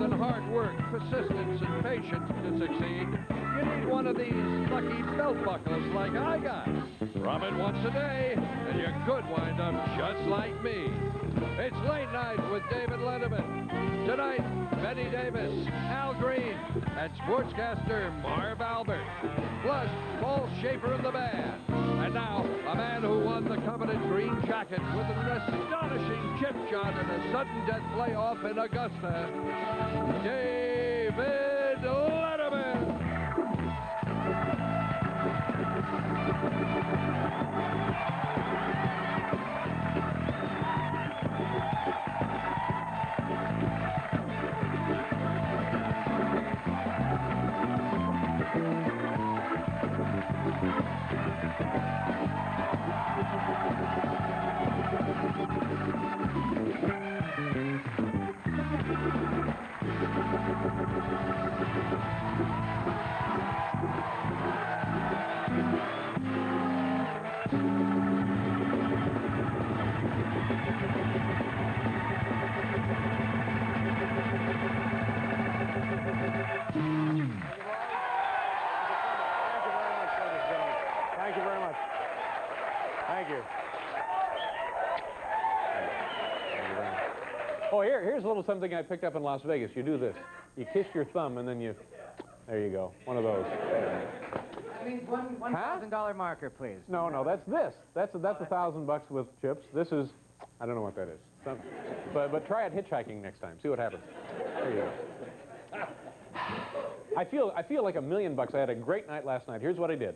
than hard work, persistence, and patience to succeed, you need one of these lucky belt buckles like I got. Rub it once a day, and you could wind up just like me. It's Late Night with David Letterman. Tonight, Betty Davis, Al Green, and sportscaster Marv Albert. Plus, Paul Schaefer of the band. And now, a man who won the coveted green jacket with an astonishing chip shot in a sudden death playoff in Augusta, David Letterman. Thank you very much. Thank you. Oh, here's a little something I picked up in Las Vegas. You do this. You kiss your thumb, and then you... There you go. One of those. That means $1,000 marker, please. No, that's this. That's $1,000 with chips. This is... I don't know what that is. But try it hitchhiking next time. See what happens. There you go. I feel like $1,000,000. I had a great night last night. Here's what I did.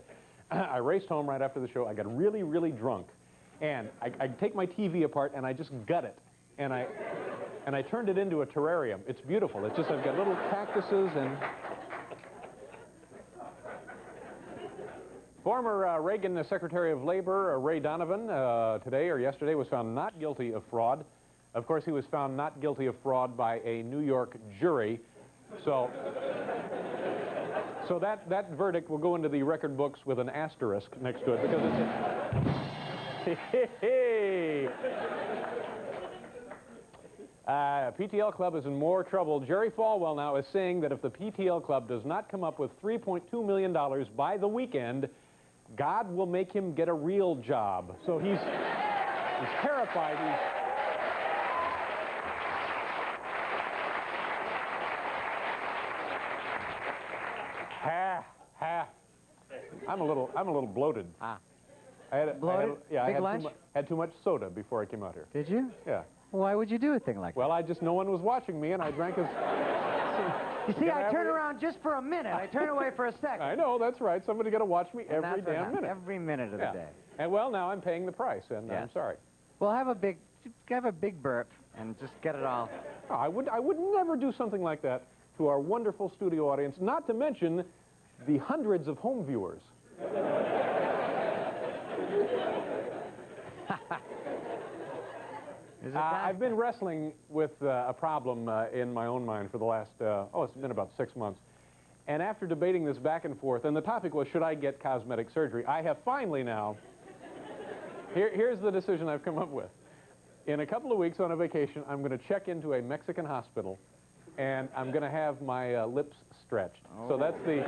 I raced home right after the show. I got really, really drunk. And I take my TV apart, and I just gut it. And I turned it into a terrarium. It's beautiful. It's just, I've got little cactuses and... Former Reagan Secretary of Labor, Ray Donovan, today or yesterday was found not guilty of fraud. Of course, he was found not guilty of fraud by a New York jury. So that verdict will go into the record books with an asterisk next to it because it's... PTL Club is in more trouble. Jerry Falwell now is saying that if the PTL Club does not come up with $3.2 million by the weekend, God will make him get a real job. So he's terrified. I'm a little bloated. Ah. Bloated? I had too much soda before I came out here. Did you? Yeah. Why would you do a thing like that? Well, no one was watching me, and I drank as... You see, I turn around just for a minute. I turn away for a second. I know, that's right. Somebody's got to watch me every damn minute. Every minute of the day. And well, now I'm paying the price, and yes. I'm sorry. Well, have a big burp and just get it all. Oh, I would never do something like that to our wonderful studio audience, not to mention the hundreds of home viewers. I've been wrestling with a problem in my own mind for the last, it's been about 6 months. And after debating this back and forth, and the topic was, should I get cosmetic surgery? I have finally now, here's the decision I've come up with. In a couple of weeks on a vacation, I'm going to check into a Mexican hospital, and I'm going to have my lips stretched. Oh. So that's the...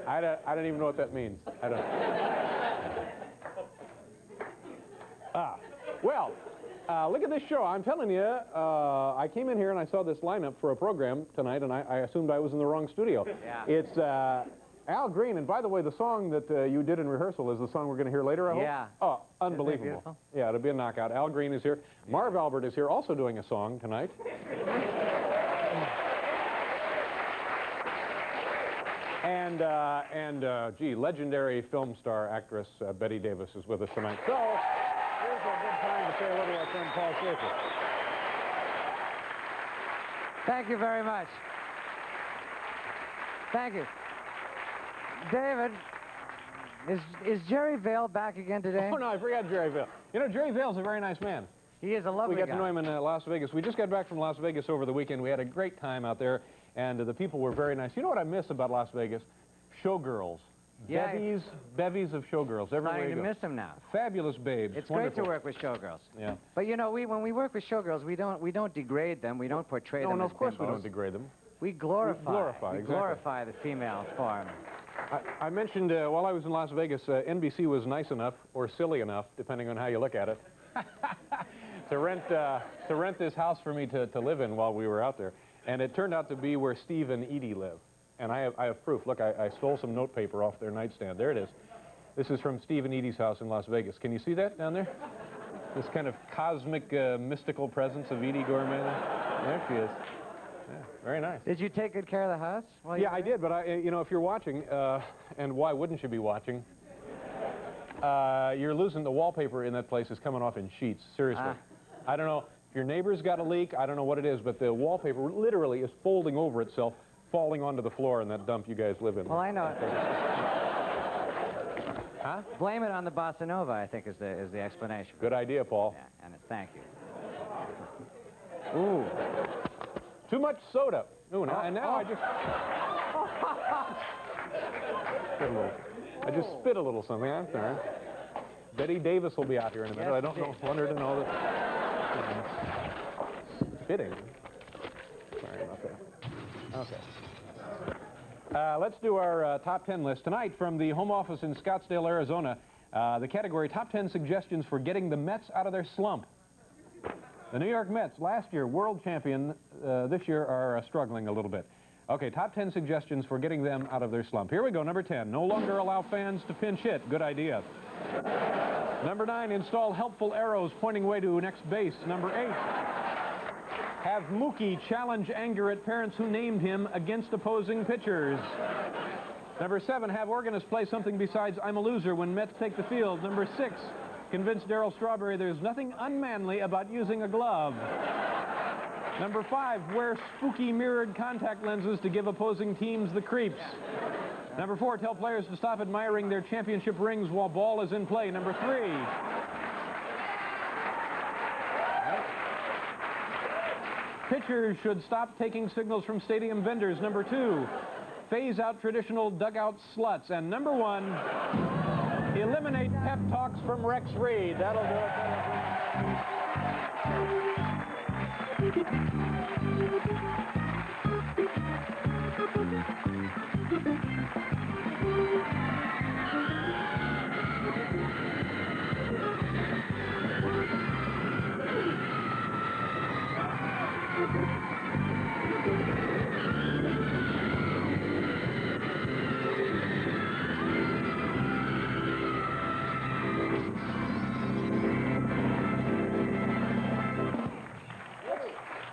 I don't even know what that means. I don't... Look at this show. I'm telling you, I came in here and I saw this lineup for a program tonight, and I assumed I was in the wrong studio. Yeah. It's Al Green, and by the way, the song that you did in rehearsal is the song we're going to hear later, I hope? Yeah. Oh, unbelievable. Yeah, it'll be a knockout. Al Green is here. Marv Albert is here, also doing a song tonight. Gee, legendary film star actress Betty Davis is with us tonight. So, here's a good time to say hello to our friend Paul Schaefer. Thank you very much. Thank you. David, is Jerry Vale back again today? Oh, no, I forgot Jerry Vale. You know, Jerry Vale's a very nice man. He is a lovely guy. We got to know him in Las Vegas. We just got back from Las Vegas over the weekend. We had a great time out there, and the people were very nice. You know what I miss about Las Vegas? Showgirls. Yeah, bevies of showgirls everywhere starting you to go. miss them now. Fabulous babes. It's Wonderful. great to work with showgirls. Yeah. But you know, when we work with showgirls, we don't degrade them. We don't portray them No, as of course bimbos. we don't degrade them. We glorify. We exactly. glorify the female form. I mentioned while I was in Las Vegas, NBC was nice enough, or silly enough, depending on how you look at it, to rent this house for me to live in while we were out there. And it turned out to be where Steve and Edie live. And I have proof. Look, I stole some notepaper off their nightstand. There it is. This is from Steve and Edie's house in Las Vegas. Can you see that down there? This kind of cosmic, mystical presence of Edie Gourmet. There she is. Yeah, very nice. Did you take good care of the house? Yeah, I did, but you know, if you're watching, and why wouldn't you be watching, you're losing the wallpaper in that place is coming off in sheets, seriously. I don't know if your neighbor's got a leak, I don't know what it is, but the wallpaper literally is folding over itself, falling onto the floor in that dump you guys live in. Well, I know it. Huh? Blame it on the bossa nova, I think, is the explanation. Good idea, Paul. Yeah, and thank you. Ooh. Too much soda. Ooh, now, and now I just spit a little something. I'm sorry. Betty Davis will be out here in a minute. Yes, I don't want her to know that. Spitting. Sorry about that. Okay. Let's do our top 10 list. Tonight, from the home office in Scottsdale, Arizona, the category Top 10 Suggestions for Getting the Mets Out of Their Slump. The New York Mets, last year world champion, this year are struggling a little bit. Okay, top 10 suggestions for getting them out of their slump. Here we go, number 10. No longer allow fans to pinch hit. Good idea. Number 9, install helpful arrows pointing way to next base. Number 8, have Mookie challenge anger at parents who named him against opposing pitchers. Number 7, have organists play something besides I'm a Loser when Mets take the field. Number 6, convince Darryl Strawberry there's nothing unmanly about using a glove. Number 5, wear spooky mirrored contact lenses to give opposing teams the creeps. Number 4, tell players to stop admiring their championship rings while ball is in play. Number 3, pitchers should stop taking signals from stadium vendors. Number 2, phase out traditional dugout sluts. And number 1, eliminate pep talks from Rex Reed. That'll do it.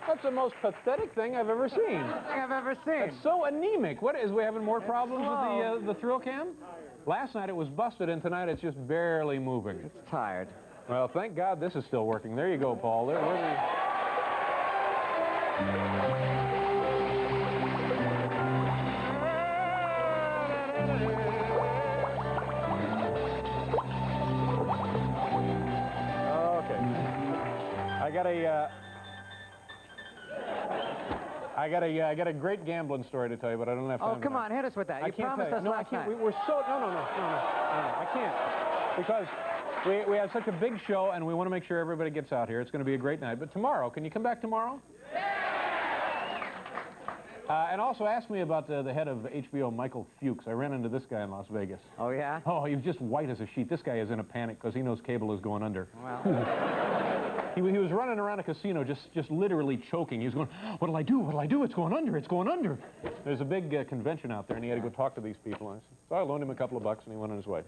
That's the most pathetic thing I've ever seen. I've ever seen. It's so anemic. What is, we having more problems with the thrill cam? Last night it was busted, and tonight it's just barely moving. It's tired. Well, thank God this is still working. There you go, Paul. There, I got a great gambling story to tell you, but I don't have time. Oh, come on, hit us with that. You promised us last night. We're so no, I can't, because we have such a big show, and we want to make sure everybody gets out here. It's going to be a great night. But tomorrow, can you come back tomorrow? And also ask me about the head of HBO, Michael Fuchs. I ran into this guy in Las Vegas. Oh, yeah? Oh, he was just white as a sheet. This guy is in a panic because he knows cable is going under. Well. He was running around a casino just literally choking. He was going, what'll I do? What'll I do? It's going under. It's going under. There's a big convention out there, and he had to go talk to these people. So I loaned him a couple of bucks, and he went on his way.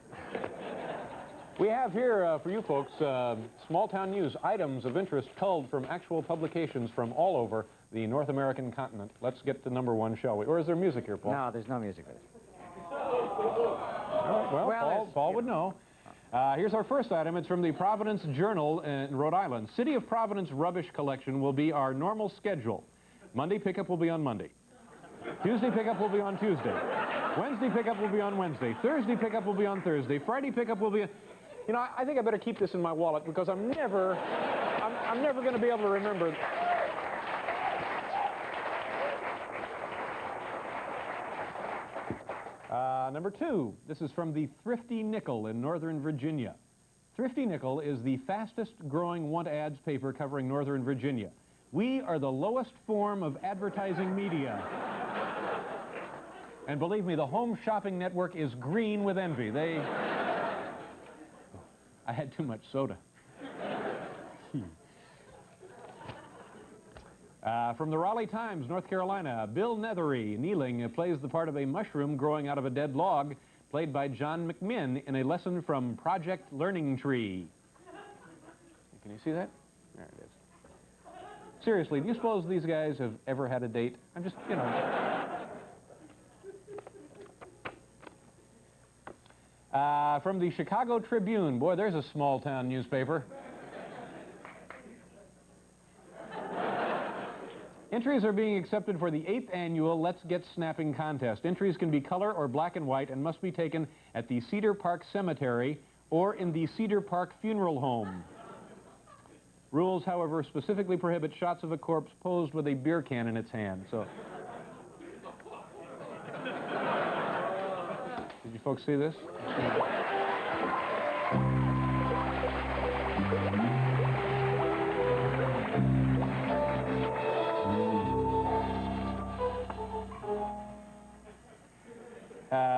We have here for you folks, small-town news, items of interest culled from actual publications from all over the North American continent. Let's get to number 1, shall we? Or is there music here, Paul? No, there's no music with it. Well, Paul would know. Here's our first item. It's from the Providence Journal in Rhode Island. City of Providence rubbish collection will be our normal schedule. Monday pickup will be on Monday. Tuesday pickup will be on Tuesday. Wednesday pickup will be on Wednesday. Thursday pickup will be on Thursday. Friday pickup will be... You know, I think I better keep this in my wallet because I'm never going to be able to remember... Number 2, this is from the Thrifty Nickel in Northern Virginia. Thrifty Nickel is the fastest growing want ads paper covering Northern Virginia. We are the lowest form of advertising media. And believe me, the Home Shopping Network is green with envy. I had too much soda. From the Raleigh Times, North Carolina, Bill Nethery, kneeling, plays the part of a mushroom growing out of a dead log, played by John McMinn in a lesson from Project Learning Tree. Can you see that? There it is. Seriously, do you suppose these guys have ever had a date? I'm just, you know. From the Chicago Tribune, boy, there's a small-town newspaper. Entries are being accepted for the 8th annual Let's Get Snapping contest. Entries can be color or black and white and must be taken at the Cedar Park Cemetery or in the Cedar Park Funeral Home. Rules, however, specifically prohibit shots of a corpse posed with a beer can in its hand. So, did you folks see this?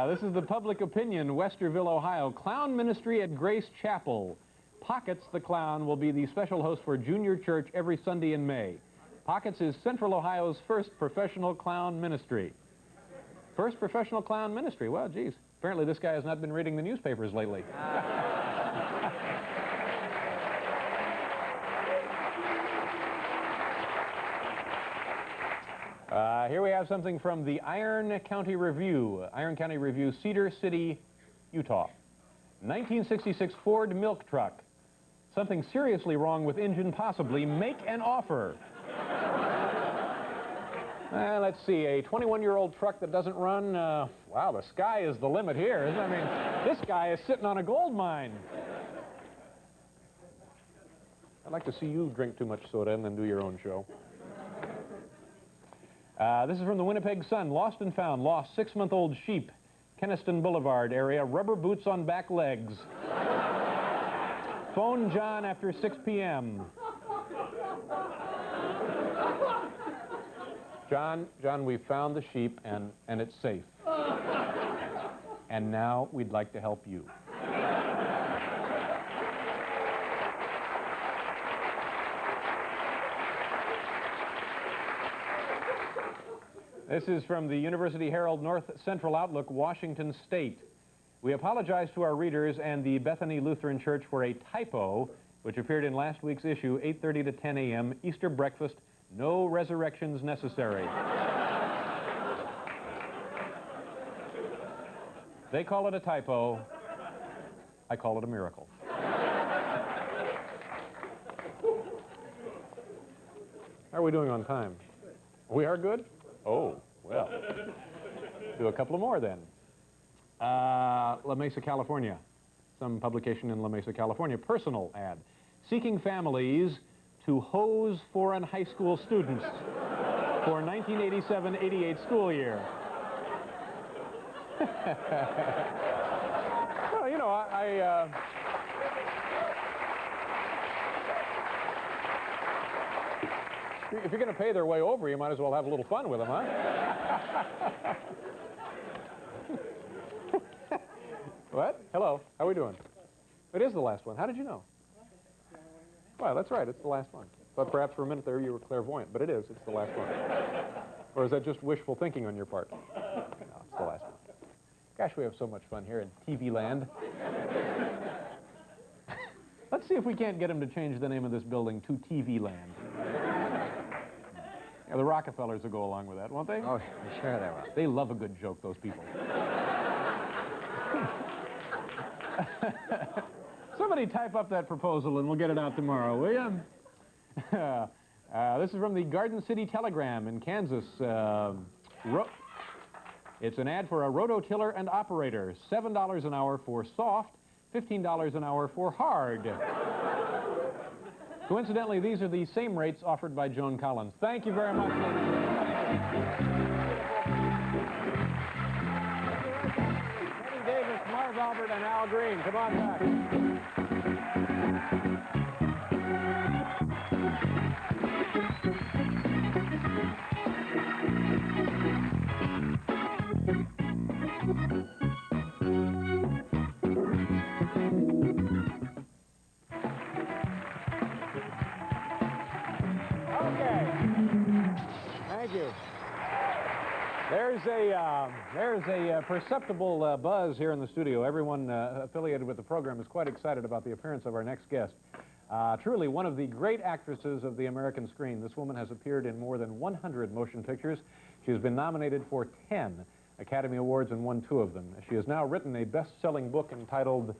This is the Public Opinion, Westerville, Ohio. Clown Ministry at Grace Chapel. Pockets the Clown will be the special host for Junior Church every Sunday in May. Pockets is Central Ohio's first professional clown ministry. First professional clown ministry? Well, geez. Apparently this guy has not been reading the newspapers lately. Here we have something from the Iron County Review. Iron County Review, Cedar City, Utah. 1966 Ford milk truck. Something seriously wrong with engine, possibly. Make an offer. Let's see, a 21-year-old truck that doesn't run. Wow, the sky is the limit here, isn't it? I mean, this guy is sitting on a gold mine. I'd like to see you drink too much soda and then do your own show. This is from the Winnipeg Sun. Lost and found. Lost 6-month-old sheep. Kenniston Boulevard area. Rubber boots on back legs. Phone John after 6 p.m. John, we found the sheep and it's safe. And now we'd like to help you. This is from the University Herald North Central Outlook, Washington State. We apologize to our readers and the Bethany Lutheran Church for a typo, which appeared in last week's issue, 8:30 to 10 a.m., Easter breakfast, no resurrections necessary. They call it a typo. I call it a miracle. How are we doing on time? We are good? Oh, well. Do a couple of more then. La Mesa, California. Some publication in La Mesa, California. Personal ad. Seeking families to hose foreign high school students for 1987-88 school year. Well, you know, if you're going to pay their way over, you might as well have a little fun with them, huh? What? Hello. How are we doing? It is the last one. How did you know? Well, that's right. It's the last one. But perhaps for a minute there you were clairvoyant, but it is. It's the last one. Or is that just wishful thinking on your part? No, it's the last one. Gosh, we have so much fun here in TV land. Let's see if we can't get him to change the name of this building to TV land. Yeah, the Rockefellers will go along with that, won't they? Oh, sure they will. They love a good joke, those people. Somebody type up that proposal and we'll get it out tomorrow, will you? This is from the Garden City Telegram in Kansas. It's an ad for a rototiller and operator. $7 an hour for soft, $15 an hour for hard. Coincidentally, these are the same rates offered by Joan Collins. Thank you very much, ladies and gentlemen. Albert and Al Green. Come on back. Thank you. There's a perceptible buzz here in the studio. Everyone affiliated with the program is quite excited about the appearance of our next guest. Truly one of the great actresses of the American screen. This woman has appeared in more than 100 motion pictures. She has been nominated for 10 Academy Awards and won 2 of them. She has now written a best-selling book entitled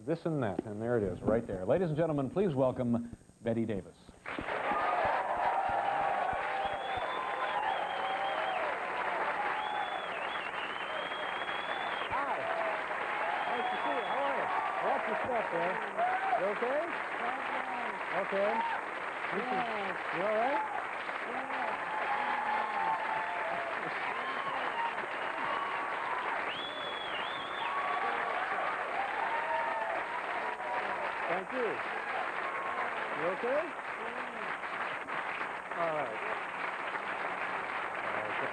This and That, and there it is, right there. Ladies and gentlemen, please welcome Bette Davis. You okay? Okay. You all right? Thank you. You okay? All right. Okay.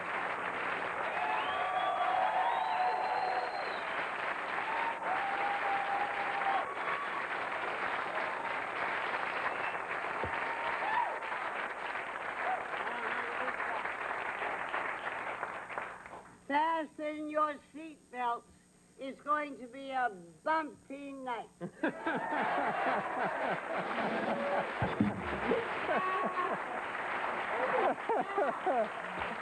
Fasten your seatbelts. It's going to be a bumpy night.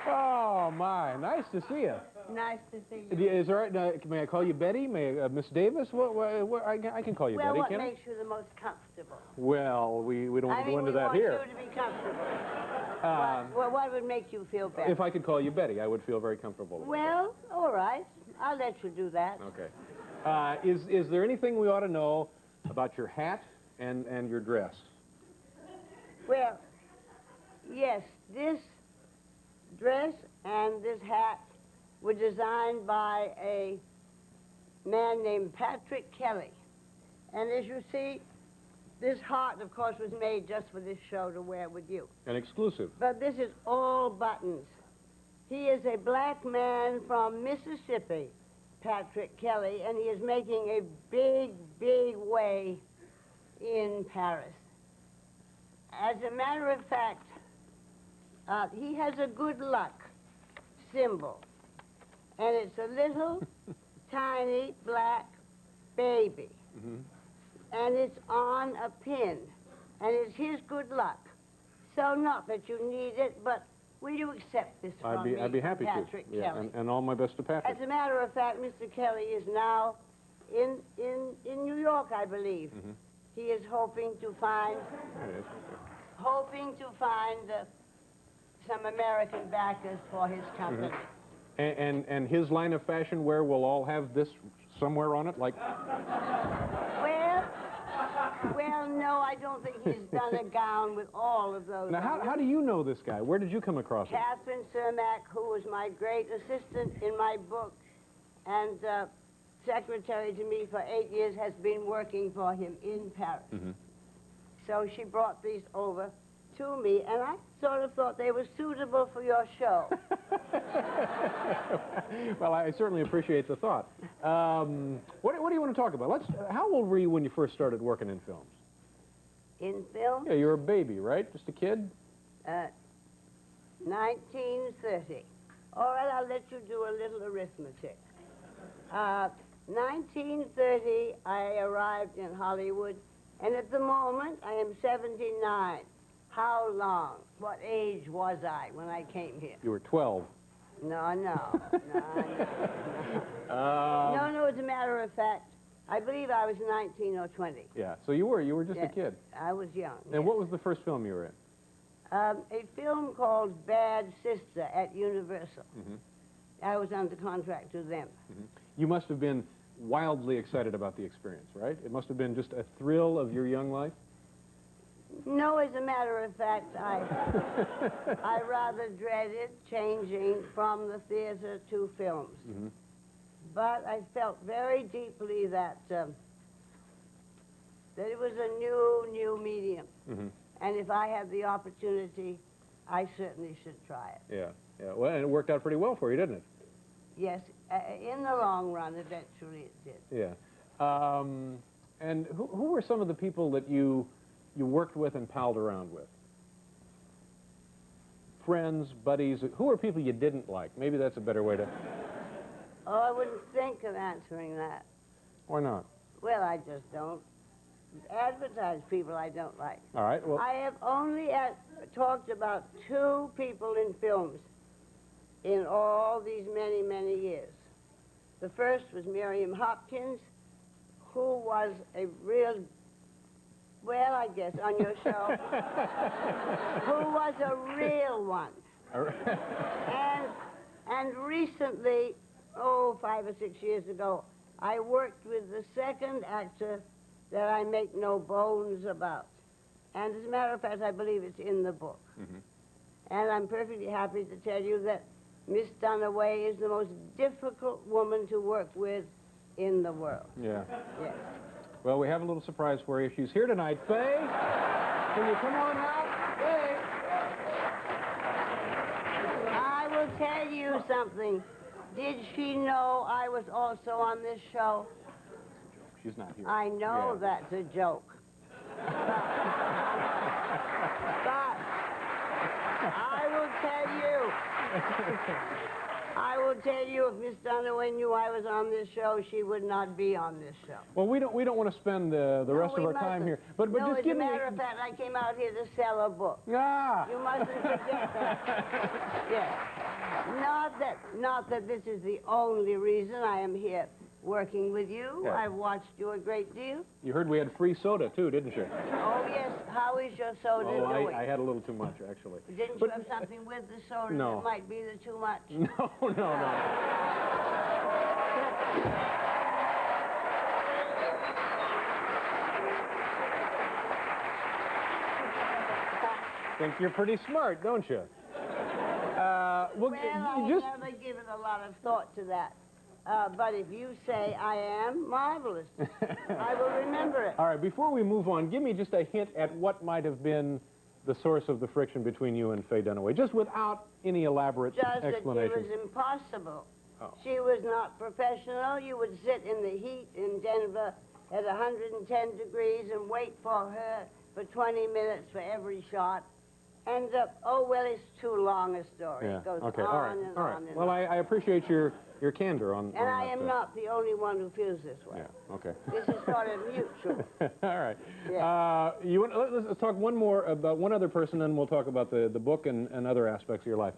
Oh, my. Nice to see you. Nice to see you. Is it all right? May I call you Betty? Miss Davis? I can call you Well, Betty, what can I? makes you the most comfortable? Well, we don't want to go into that we here. want you to be comfortable. What would make you feel better? If I could call you Betty, I would feel very comfortable. Well, all right. I'll let you do that. Okay. Is there anything we ought to know about your hat and your dress? Well, yes, this dress and this hat were designed by a man named Patrick Kelly. And as you see, this heart, of course, was made just for this show to wear with you. An exclusive. But this is all buttons. He is a black man from Mississippi, Patrick Kelly, and he is making a big, big way in Paris. As a matter of fact, he has a good luck symbol, and it's a little tiny black baby, and it's on a pin, and it's his good luck. So not that you need it, but will you accept this from me, I'd be happy Patrick to. Kelly? And all my best to Patrick. As a matter of fact, Mr. Kelly is now in New York, I believe. He is hoping to find some American backers for his company. And his line of fashion wear will all have this somewhere on it, like... Well, no, I don't think he's done a gown with all of those. Now, how do you know this guy? Where did you come across him? Catherine Cermak, who was my great assistant in my book and secretary to me for 8 years, has been working for him in Paris. So she brought these over to me, and I sort of thought they were suitable for your show. Well, I certainly appreciate the thought. What do you want to talk about? How old were you when you first started working in films? In film? Yeah, you were a baby, right? Just a kid? 1930. All right, I'll let you do a little arithmetic. 1930, I arrived in Hollywood, and at the moment, I am 79. How long? What age was I when I came here? You were 12. No. No, as a matter of fact, I believe I was 19 or 20. Yeah, so you were just a kid. I was young. And what was the first film you were in? A film called Bad Sister at Universal. I was under contract to them. You must have been wildly excited about the experience, right? It must have been just a thrill of your young life? No, as a matter of fact, I rather dreaded changing from the theater to films. But I felt very deeply that it was a new medium. Mm-hmm. And if I had the opportunity, I certainly should try it. Yeah, yeah. Well, and it worked out pretty well for you, didn't it? Yes, in the long run, eventually it did. Yeah. And who were some of the people that you worked with and palled around with? Friends, buddies, who are people you didn't like? Maybe that's a better way to... Oh, I wouldn't think of answering that. Why not? Well, I just don't advertise people I don't like. All right, well... I have only talked about 2 people in films in all these many, many years. The first was Miriam Hopkins, who was a real, well, I guess, on your show, who was a real one. And recently, 5 or 6 years ago, I worked with the second actor that I make no bones about. And as a matter of fact, I believe it's in the book. Mm-hmm. And I'm perfectly happy to tell you that Miss Dunaway is the most difficult woman to work with in the world. Yeah. Yes. Well, we have a little surprise for you. She's here tonight. Faye, can you come on out? Faye. I will tell you something. Did she know I was also on this show? She's not here. I know that's a joke. But I will tell you, if Miss Dunaway knew I was on this show, she would not be on this show. Well, we don't want to spend the rest of our time here. But no, just as give a me... matter of fact, I came out here to sell a book. Ah! You mustn't forget that. Yes. Not that this is the only reason I am here working with you. Yeah. I've watched you a great deal. You heard we had free soda, too, didn't you? Oh, yes. How is your soda doing? I had a little too much, actually. Didn't you have something with the soda No. that might be the too much? No. Think you're pretty smart, don't you? Well, I never given a lot of thought to that. But if you say I am, marvelous. I will remember it. All right, before we move on, give me just a hint at what might have been the source of the friction between you and Faye Dunaway, just without any elaborate explanation. Just that it was impossible. Oh. She was not professional. You would sit in the heat in Denver at 110 degrees and wait for her for 20 minutes for every shot. Ends up, it's too long a story. Yeah. It goes Okay. on All right. and All right. on and Well, on. I appreciate your candor on And that. I am not the only one who feels this way. Yeah. Okay. This is sort of mutual. All right. Yeah. Let's talk one more about one other person, then we'll talk about the book and other aspects of your life.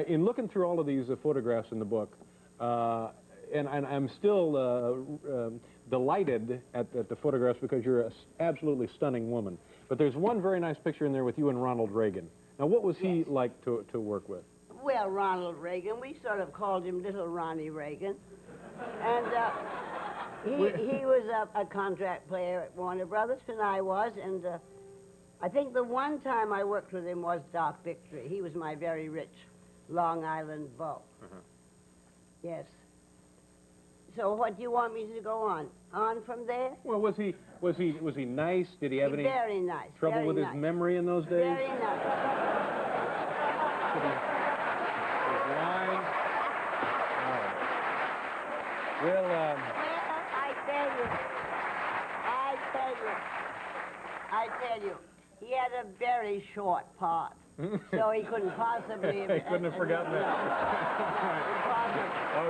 In looking through all of these photographs in the book, and I'm still delighted at the photographs because you're an absolutely stunning woman. But there's one very nice picture in there with you and Ronald Reagan. Now, what was he like to work with? Well, Ronald Reagan, we sort of called him Little Ronnie Reagan. And he was a contract player at Warner Brothers, and I was. And I think the one time I worked with him was Dark Victory. He was my very rich Long Island beau. Yes. So what do you want me to go on? On from there? Well, was he nice? Did he have any Very nice. trouble very with nice. his memory in those days? Very nice. His lines? All right. Well, I tell you, he had a very short part, so he couldn't possibly have... He couldn't have forgotten that.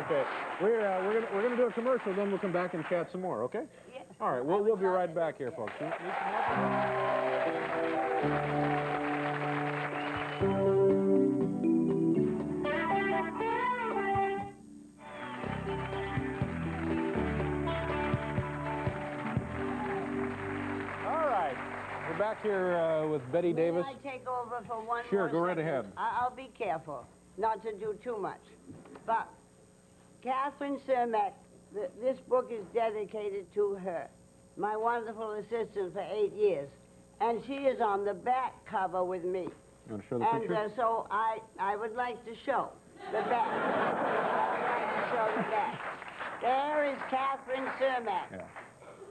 Okay. We're gonna do a commercial, then we'll come back and chat some more, okay? Yes. All right, we'll be right back here, folks. Back here with Betty Davis. May I take over for one Sure, more go right second? ahead. I'll be careful not to do too much. But Catherine Cermak, this book is dedicated to her, my wonderful assistant for 8 years. And she is on the back cover with me. You want to show the And picture? so I would like to show the back. I'd like to show the back. There is Catherine Cermak. Yeah.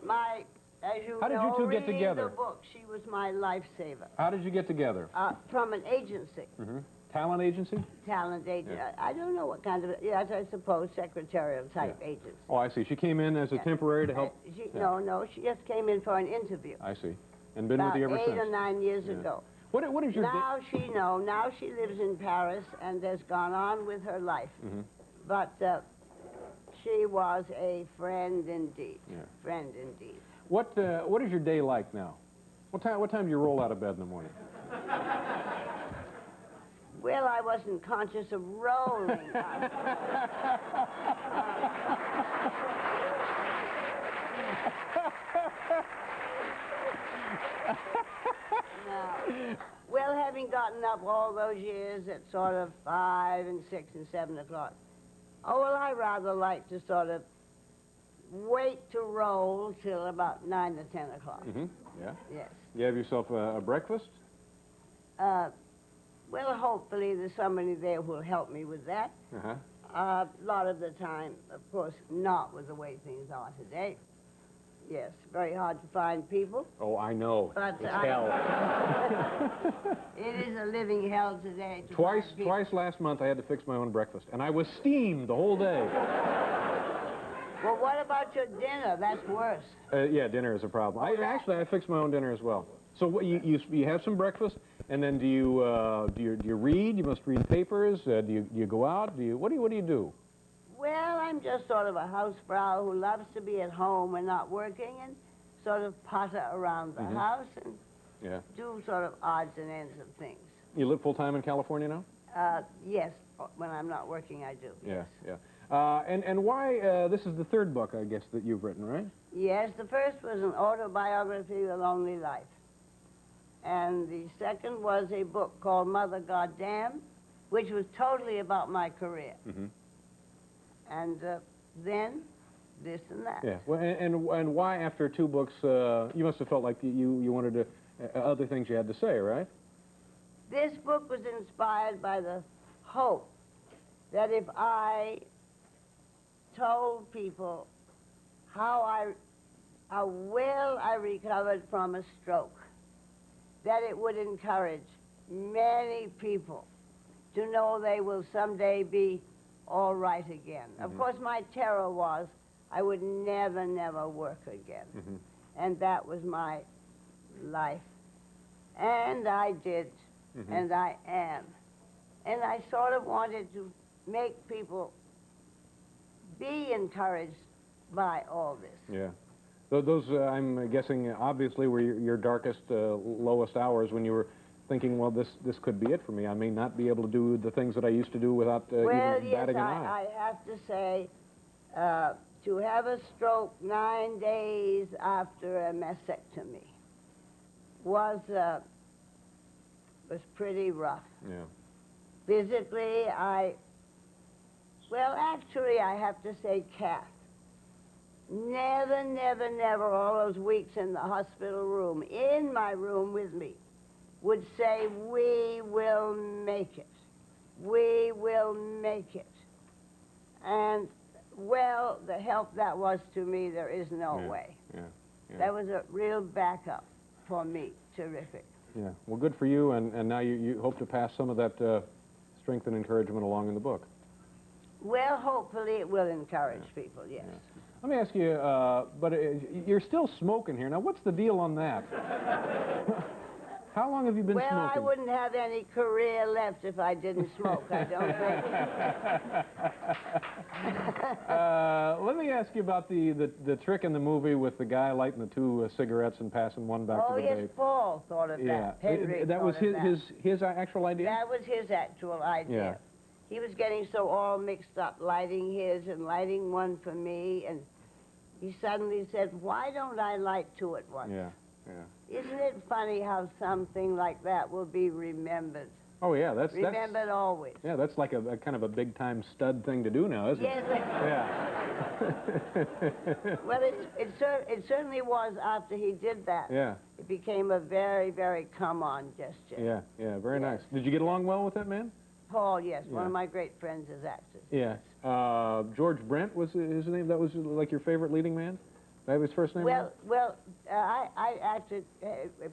My, as you How did you know, two get reading together? the book, she was my lifesaver. How did you get together? From an agency, Talent agency? talent agent. Yeah. I don't know what kind of, yes, I suppose secretarial type agency. Oh, I see. She came in as a temporary to help? No, she just came in for an interview. I see. And been about with you ever 8 since? or 9 years ago. What is your... Now she lives in Paris and has gone on with her life. But she was a friend indeed. Yeah. Friend indeed. What is your day like now? What time do you roll out of bed in the morning? Well, I wasn't conscious of rolling. No. Well, having gotten up all those years at sort of 5 and 6 and 7 o'clock, oh, well, I rather like to sort of wait to roll till about 9 or 10 o'clock. Yeah? Yes. You have yourself a breakfast? Well, hopefully there's somebody there who will help me with that. A lot of the time, of course, not with the way things are today. Yes, very hard to find people. Oh, I know. But it's hell. It is a living hell today. Twice last month I had to fix my own breakfast, and I was steamed the whole day. Well, what about your dinner? That's worse. Yeah, dinner is a problem. I fix my own dinner as well. So what, you have some breakfast, and then do you read? You must read papers. Do you go out? What do you do? Well, I'm just sort of a housefrau who loves to be at home and not working, and sort of potter around the house and do sort of odds and ends of things. You live full time in California now? Yes, when I'm not working, I do. Yeah, yeah. And why? This is the third book, I guess, that you've written, right? Yes, the first was an autobiography, The Lonely Life. And the second was a book called Mother Goddamn, which was totally about my career. And then this and that. Yeah. Well, and why, after 2 books, you must have felt like you wanted to, other things you had to say, right? This book was inspired by the hope that if I told people how well I recovered from a stroke, that it would encourage many people to know they will someday be all right again. Of course, my terror was I would never, never work again. And that was my life. And I did, and I am. And I sort of wanted to make people be encouraged by all this. Yeah. Those, I'm guessing, obviously were your darkest, lowest hours when you were thinking, well, this could be it for me. I may not be able to do the things that I used to do without even batting an eye. I have to say, to have a stroke 9 days after a mastectomy was pretty rough. Yeah. Physically, well, actually, I have to say, Kath, never, never, never all those weeks in the hospital room, in my room with me, would say, we will make it. We will make it. And, well, the help that was to me, there is no way. Yeah. That was a real backup for me. Terrific. Yeah. Well, good for you, and now you hope to pass some of that strength and encouragement along in the book. Well, hopefully it will encourage people, yes. Yeah. Let me ask you, but you're still smoking here. Now, what's the deal on that? How long have you been smoking? Well, I wouldn't have any career left if I didn't smoke, I don't think. Let me ask you about the trick in the movie with the guy lighting the 2 cigarettes and passing one back to the babe. Oh, yes, Paul thought of that. Henry that was his actual idea? That was his actual idea. Yeah. He was getting so all mixed up, lighting his and lighting one for me, and he suddenly said, why don't I light 2 at once? Yeah, yeah. Isn't it funny how something like that will be remembered? Oh, yeah, that's remembered always. Yeah, that's like a kind of a big-time stud thing to do now, isn't it? Yeah. Well, it certainly was after he did that. Yeah. It became a very, very come-on gesture. Yeah, yeah, very nice. Did you get along well with that man? Paul, yes, one Yeah. of my great friends is actors. Yeah. George Brent was his name? That was like your favorite leading man? That was his first name? I acted,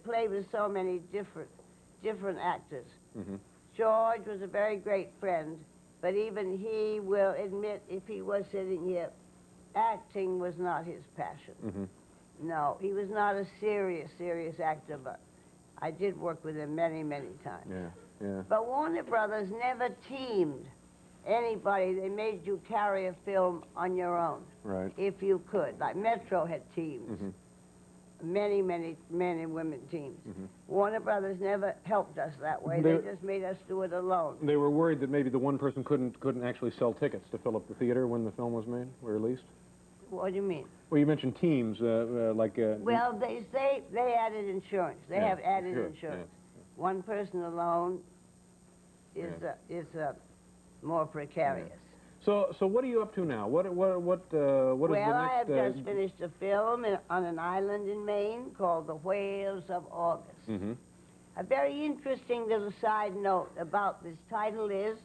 played with so many different actors. Mm-hmm. George was a very great friend, but even he will admit, if he was sitting here, acting was not his passion. Mm-hmm. No, he was not a serious actor, but I did work with him many times. Yeah, yeah. But Warner Brothers never teamed anybody. They made you carry a film on your own. Right. If you could. Like Metro had teams. Mm-hmm. Many men and women teams. Mm-hmm. Warner Brothers never helped us that way. They just made us do it alone. They were worried that maybe the one person couldn't actually sell tickets to fill up the theater when the film was made or released? What do you mean? Well, you mentioned teams, like... Well, they added insurance. They have added sure, insurance. yeah. One person alone is more precarious. So what are you up to now? What is the next... Well, I have just finished a film on an island in Maine called The Whales of August. Mm-hmm. A very interesting little side note about this title is,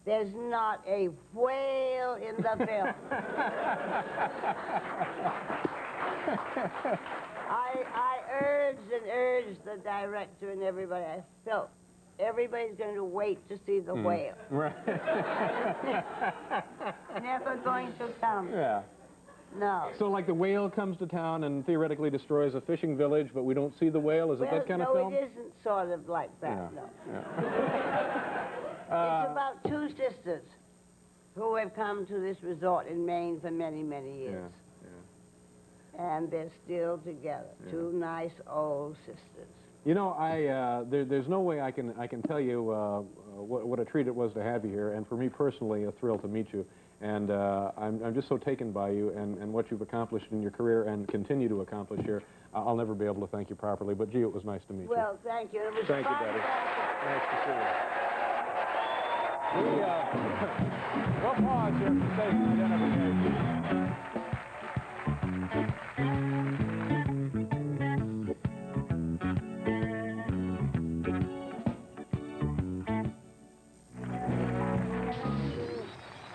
there's not a whale in the film. I urged the director and everybody. I felt everybody's going to wait to see the whale. Right. Never going to come. Yeah. No. So like the whale comes to town and theoretically destroys a fishing village, but we don't see the whale? Is it that kind of film? No, it isn't sort of like that, Yeah. no. Yeah. It's about two sisters who have come to this resort in Maine for many years. Yeah. And they're still together. Yeah. Two nice old sisters. You know, there's no way I can tell you what a treat it was to have you here, and for me personally, a thrill to meet you. And I'm just so taken by you and what you've accomplished in your career and continue to accomplish here. I'll never be able to thank you properly, but gee, it was nice to meet you. Well, thank you. It was Thank you, fun. Betty. Nice to see you. We'll pause here for station identification.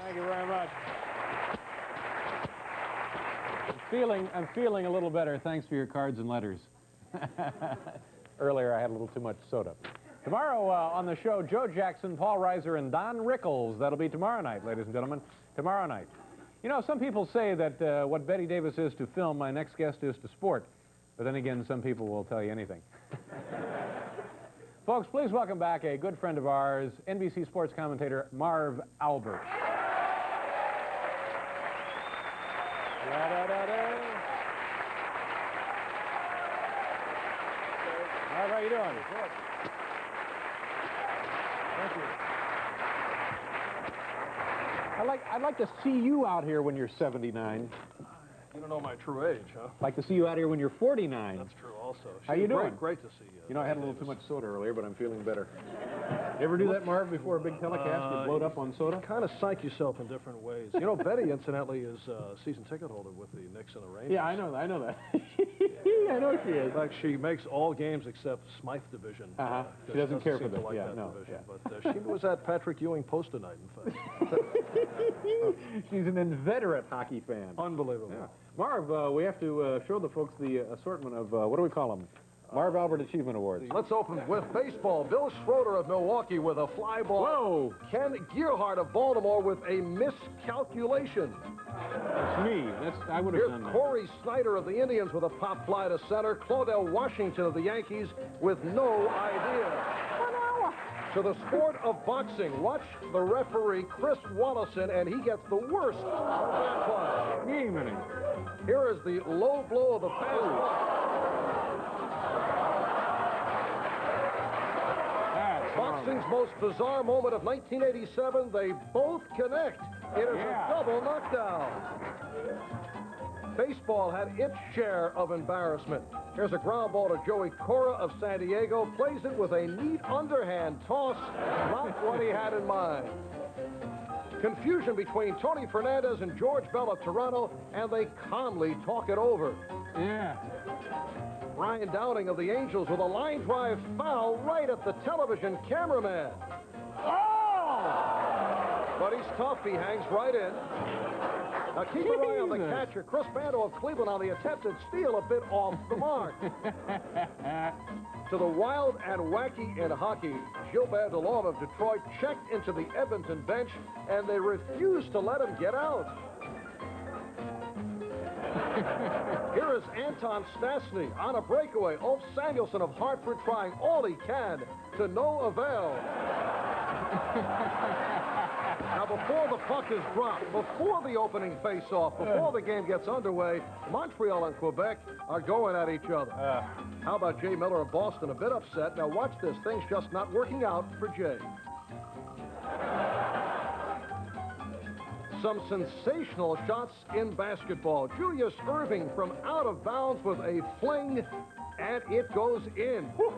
Thank you very much. I'm feeling a little better. Thanks for your cards and letters. Earlier I had a little too much soda. Tomorrow on the show, Joe Jackson, Paul Reiser, and Don Rickles. That'll be tomorrow night, ladies and gentlemen. Tomorrow night. You know, some people say that what Betty Davis is to film, my next guest is to sport. But then again, some people will tell you anything. Folks, please welcome back a good friend of ours, NBC sports commentator Marv Albert. Marv, how you doing? Thank you. I'd like to see you out here when you're 79. You don't know my true age, huh? I'd like to see you out here when you're 49. That's true also. How you doing? Great to see you. You know, I had a little too much soda earlier, but I'm feeling better. You ever do that, Marv, before a big telecast? You load up on soda? Kind of psych yourself in different ways. You know, Betty, incidentally, is a season ticket holder with the Knicks and the Rangers. Yeah, I know that. I know she is. In fact, she makes all games except Smythe Division. She doesn't care for seem to them. like Yeah, that no. division. Yeah. But she was at Patrick Ewing poster night, in fact. She's an inveterate hockey fan. Unbelievable. Yeah. Marv, we have to show the folks the assortment of, what do we call them? Marv Albert Achievement Awards. Let's open with baseball. Bill Schroeder of Milwaukee with a fly ball. Whoa! Ken Gearhart of Baltimore with a miscalculation. That's me. I would have Here's done that. Corey Snyder of the Indians with a pop fly to center. Claudel Washington of the Yankees with no idea. To the sport of boxing, watch the referee, Chris Wallison, and he gets the worst of that punch. Here is the low blow of the fastball. Boxing's most bizarre moment of 1987, they both connect. It is a double knockdown. Baseball had its share of embarrassment. Here's a ground ball to Joey Cora of San Diego. Plays it with a neat underhand toss. Not what he had in mind. Confusion between Tony Fernandez and George Bell of Toronto, and they calmly talk it over. Yeah. Brian Downing of the Angels with a line drive foul right at the television cameraman. Oh! But he's tough. He hangs right in. Now keep an eye on the catcher, Chris Bando of Cleveland, on the attempted steal, a bit off the mark. To the wild and wacky in hockey, Gilbert DeLorme of Detroit checked into the Edmonton bench, and they refused to let him get out. Here is Anton Stastny on a breakaway. Ulf Samuelsson of Hartford trying all he can to no avail. Now, before the puck is dropped, before the opening face-off, before the game gets underway, Montreal and Quebec are going at each other. How about Jay Miller of Boston? A bit upset. Now, watch this. Things just not working out for Jay. Some sensational shots in basketball. Julius Erving from out of bounds with a fling, and it goes in. Whew.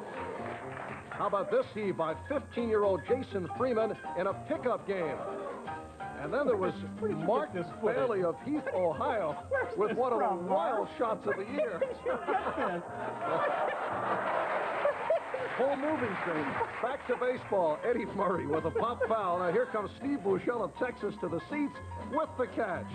How about this heave by 15-year-old Jason Freeman in a pickup game? And then there was Mark Bailey of Heath, Ohio, with one of the wild shots of the year. Whole moving thing. Back to baseball. Eddie Murray with a pop foul. Now here comes Steve Buechele of Texas to the seats with the catch.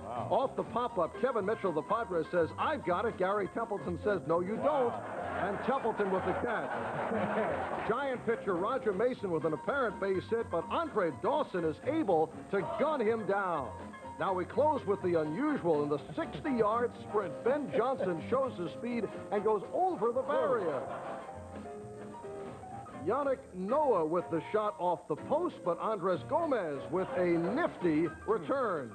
Wow. Off the pop-up, Kevin Mitchell of the Padres says, "I've got it." Gary Templeton says, "No, you don't." And Templeton with the catch. Giant pitcher Roger Mason with an apparent base hit, but Andre Dawson is able to gun him down. Now we close with the unusual in the 60-yard sprint. Ben Johnson shows his speed and goes over the barrier. Yannick Noah with the shot off the post, but Andres Gomez with a nifty return.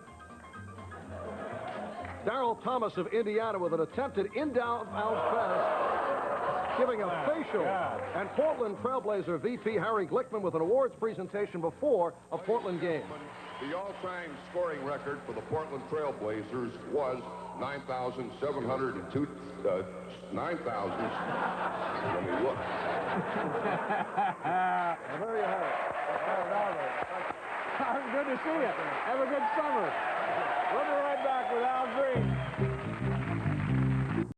Darryl Thomas of Indiana with an attempted in-bounds pass, giving a facial. And Portland Trailblazer VP Harry Glickman with an awards presentation before a Portland game. The all-time scoring record for the Portland Trailblazers was 9,702. 9,000. Let me look. And there you have it. Good to see you. Have a good summer. We'll be right back with Al Green.